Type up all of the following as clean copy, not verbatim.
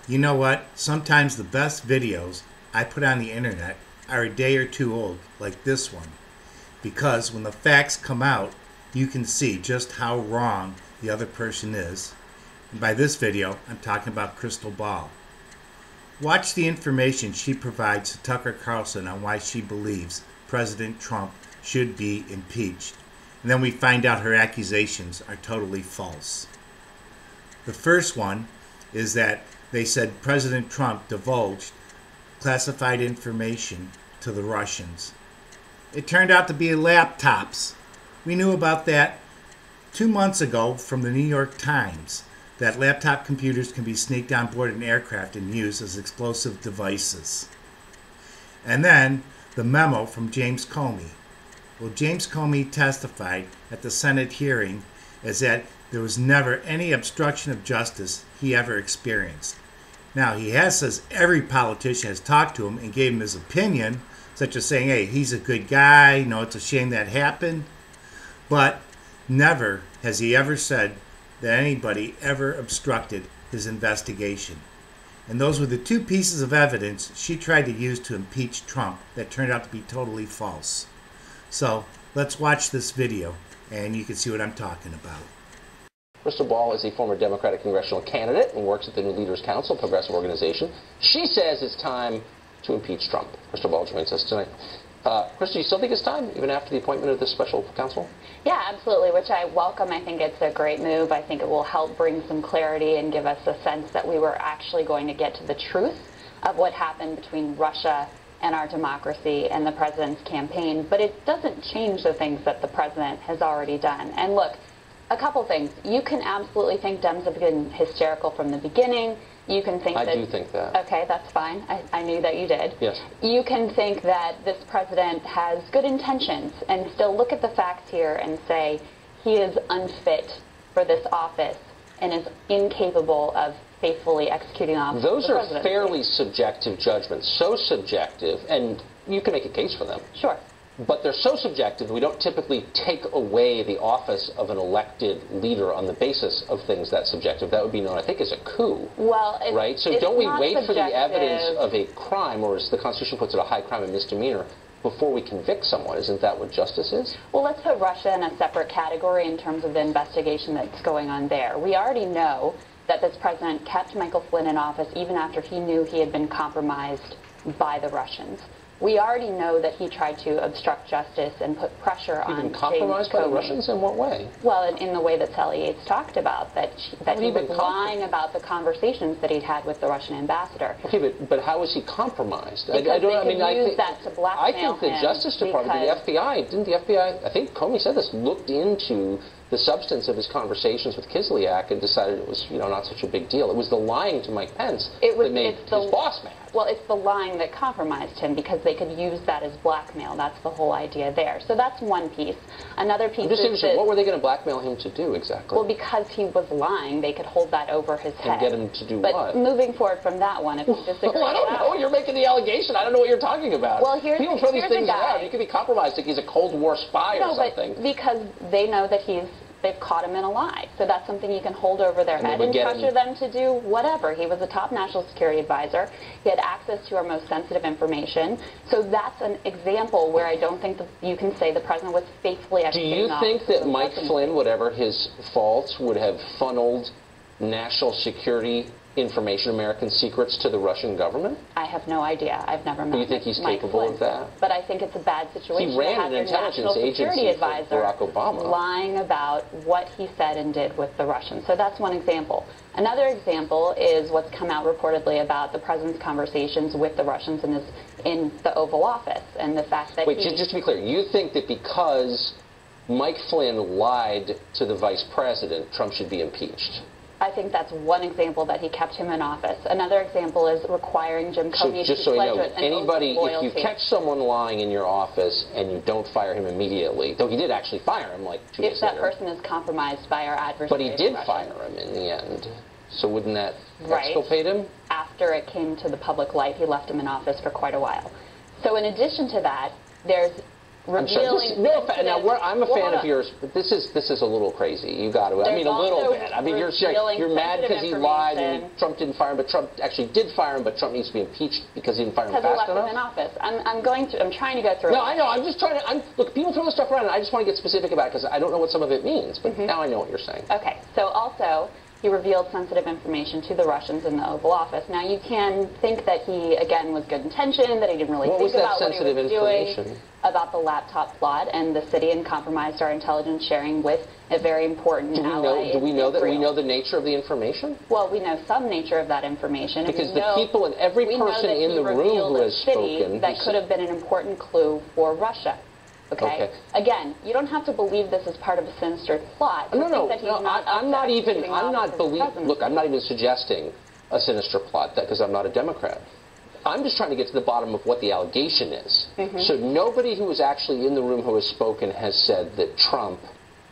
You know what? Sometimes the best videos I put on the internet are a day or two old, like this one. Because when the facts come out, you can see just how wrong the other person is. And by this video, I'm talking about Krystal Ball. Watch the information she provides to Tucker Carlson on why she believes President Trump should be impeached. And then we find out her accusations are totally false. The first one is that they said President Trump divulged classified information to the Russians. It turned out to be laptops. We knew about that 2 months ago from the New York Times, that laptop computers can be sneaked on board an aircraft and used as explosive devices. And then the memo from James Comey. Well, James Comey testified at the Senate hearing as that there was never any obstruction of justice he ever experienced. Now, he says every politician has talked to him and gave him his opinion, such as saying, hey, he's a good guy, you know, it's a shame that happened. But never has he ever said that anybody ever obstructed his investigation. And those were the two pieces of evidence she tried to use to impeach Trump that turned out to be totally false. So let's watch this video and you can see what I'm talking about. Krystal Ball is a former Democratic congressional candidate and works at the New Leaders Council, a progressive organization. She says it's time to impeach Trump. Krystal Ball joins us tonight. Krystal, you still think it's time, even after the appointment of this special counsel? Yeah, absolutely, which I welcome. I think it's a great move. I think it will help bring some clarity and give us a sense that we were actually going to get to the truth of what happened between Russia and our democracy and the president's campaign. But it doesn't change the things that the president has already done. And look, a couple things. You can absolutely think Dems have been hysterical from the beginning. You can think I do think that. Okay, that's fine. I knew that you did. Yes. You can think that this president has good intentions and still look at the facts here and say he is unfit for this office and is incapable of faithfully executing office. Those are fairly subjective judgments, so subjective, and you can make a case for them. Sure. But they're so subjective, we don't typically take away the office of an elected leader on the basis of things that subjective. That would be known, I think, as a coup. Well, right? So don't we wait for the evidence of a crime, or as the Constitution puts it, a high crime and misdemeanor, before we convict someone? Isn't that what justice is? Well, let's put Russia in a separate category in terms of the investigation that's going on there. We already know that this president kept Michael Flynn in office even after he knew he had been compromised by the Russians. We already know that he tried to obstruct justice and put pressure on James Comey. Compromised by the Russians? In what way? Well, in the way that Sally Yates talked about, that he was lying about the conversations that he'd had with the Russian ambassador. Okay, but how was he compromised? Because I think use that to blackmail him. I think the Justice Department, the FBI, didn't the FBI, I think Comey said this, looked into the substance of his conversations with Kislyak and decided it was, not such a big deal. It was the lying to Mike Pence that made his boss mad. Well, it's the lying that compromised him because they could use that as blackmail. That's the whole idea there. So that's one piece. Another piece is that, what were they going to blackmail him to do exactly? Well, because he was lying, they could hold that over his head. And get him to do what? But moving forward from that one, if you disagree well, I don't know. You're making the allegation. I don't know what you're talking about. Well, people throw these things around. You could be compromised if he's a Cold War spy or something. But because they know that they've caught him in a lie. So that's something you can hold over their head and pressure them to do whatever. He was a top national security advisor. He had access to our most sensitive information. So that's an example where I don't think that you can say the president was faithfully executing office. Do you think that Mike Flynn, whatever his faults, would have funneled national security information, American secrets, to the Russian government? I have no idea. I've never met Mike Flynn. Do you think he's capable of that? But I think it's a bad situation he ran to have an intelligence agency for Barack Obama lying about what he said and did with the Russians. So that's one example. Another example is what's come out reportedly about the president's conversations with the Russians in the Oval Office and the fact that just to be clear, you think that because Mike Flynn lied to the vice president, Trump should be impeached? I think that's one example that he kept him in office. Another example is requiring Jim Comey to pledge an oath of loyalty. If you catch someone lying in your office and you don't fire him immediately, though he did actually fire him like 2 days later. If that person is compromised by our adversary. But he did fire him in the end. So wouldn't that exculpate him? After it came to the public light, he left him in office for quite a while. So in addition to that, there's revealing. I'm a fan of yours, but this is a little crazy. You got to. I mean, a little bit. I mean, you're mad because he lied and Trump didn't fire him, but Trump actually did fire him, but Trump needs to be impeached because he didn't fire him fast enough. Because he left him in office. I'm trying to go through. No, I know. I'm just trying to. Look, people throw this stuff around, and I just want to get specific about it because I don't know what some of it means. But now I know what you're saying. Okay. So also, he revealed sensitive information to the Russians in the Oval Office. Now, you can think that he, again, was good intention, that he didn't really think about what he was doing, about the laptop plot and the city, and compromised our intelligence sharing with a very important ally. Do we know that? We know the nature of the information? Well, we know some nature of that information. Because the people and every person in the room who has spoken... that could have been an important clue for Russia. Okay? Again, you don't have to believe this is part of a sinister plot. I'm not even suggesting a sinister plot because I'm not a Democrat. I'm just trying to get to the bottom of what the allegation is. So nobody who was actually in the room who has spoken has said that Trump,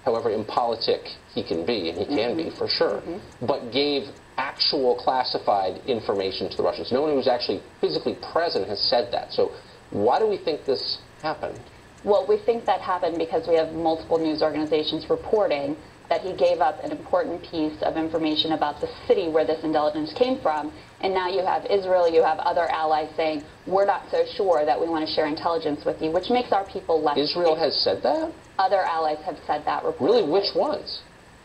however impolitic he can be, and he can be for sure, but gave actual classified information to the Russians. No one who was actually physically present has said that. So why do we think this happened? Well, we think that happened because we have multiple news organizations reporting that he gave up an important piece of information about the city where this intelligence came from. And now you have Israel, you have other allies saying, we're not so sure that we want to share intelligence with you, which makes our people less... Israel has said that? Other allies have said that reportedly. Really? Which ones?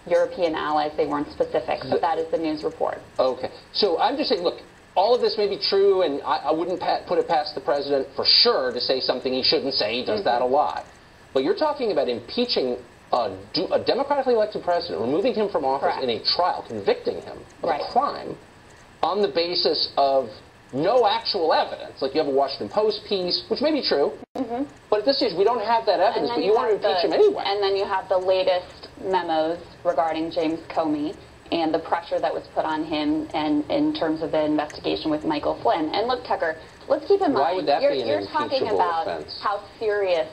European allies, they weren't specific, but that is the news report. Okay. So I'm just saying, look, all of this may be true, and I wouldn't put it past the president for sure to say something he shouldn't say. He does that a lot. But you're talking about impeaching a democratically elected president, removing him from office in a trial, convicting him of a crime on the basis of no actual evidence. Like you have a Washington Post piece, which may be true, but at this stage we don't have that evidence, but you want to impeach him anyway. And then you have the latest memos regarding James Comey and the pressure that was put on him and in terms of the investigation with Michael Flynn. And look, Tucker, let's keep in mind, why would that be an you're talking about offense? How serious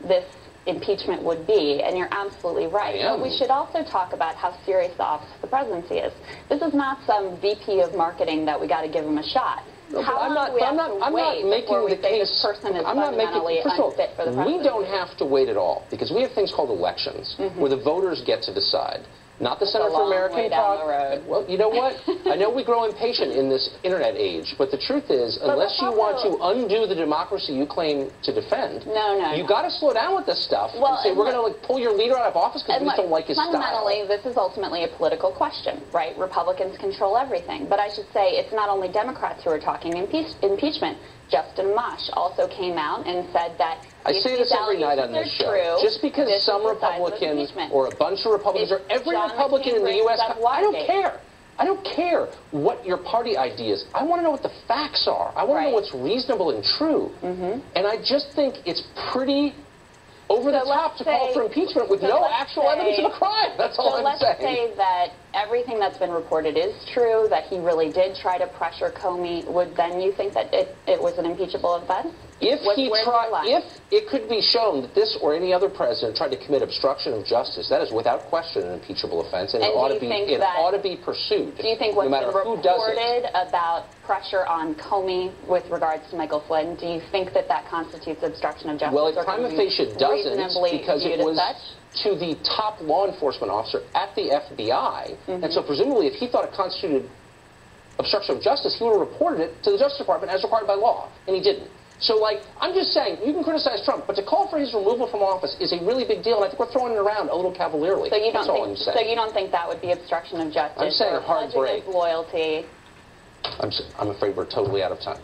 this impeachment would be, and you're absolutely right. But we should also talk about how serious the office of the presidency is. This is not some VP of marketing that we got to give him a shot. No, how long do we have to wait before we say this person is fundamentally unfit for the presidency? We don't have to wait at all, because we have things called elections, where the voters get to decide. Not the Center for American Progress. Well, you know what? I know we grow impatient in this internet age, but the truth is, unless you want to undo the democracy you claim to defend, you got to slow down with this stuff and say we're going to pull your leader out of office because we just don't like his style. Fundamentally, this is ultimately a political question, right? Republicans control everything. But I should say it's not only Democrats who are talking impeachment. Justin Amash also came out and said that I say this every night on this show. Just because some Republican or a bunch of Republicans or every Republican in the U.S. I don't care. I don't care what your party idea is. I want to know what the facts are. I want to know what's reasonable and true. And I just think it's pretty over the top to call for impeachment with no actual evidence of a crime. That's all I'm saying. So let's say that everything that's been reported is true, that he really did try to pressure Comey. Would then you think that it was an impeachable offense? If it could be shown that this or any other president tried to commit obstruction of justice, that is without question an impeachable offense, and it ought to be pursued. Do you think what's been reported about pressure on Comey with regards to Michael Flynn, do you think that that constitutes obstruction of justice? Well, it prima facie doesn't, because it was to the top law enforcement officer at the FBI, and so presumably if he thought it constituted obstruction of justice, he would have reported it to the Justice Department as required by law, and he didn't. So, like, I'm just saying, you can criticize Trump, but to call for his removal from office is a really big deal, and I think we're throwing it around a little cavalierly. So you don't think that would be obstruction of justice? I'm saying a hard break. Loyalty. I'm afraid we're totally out of time.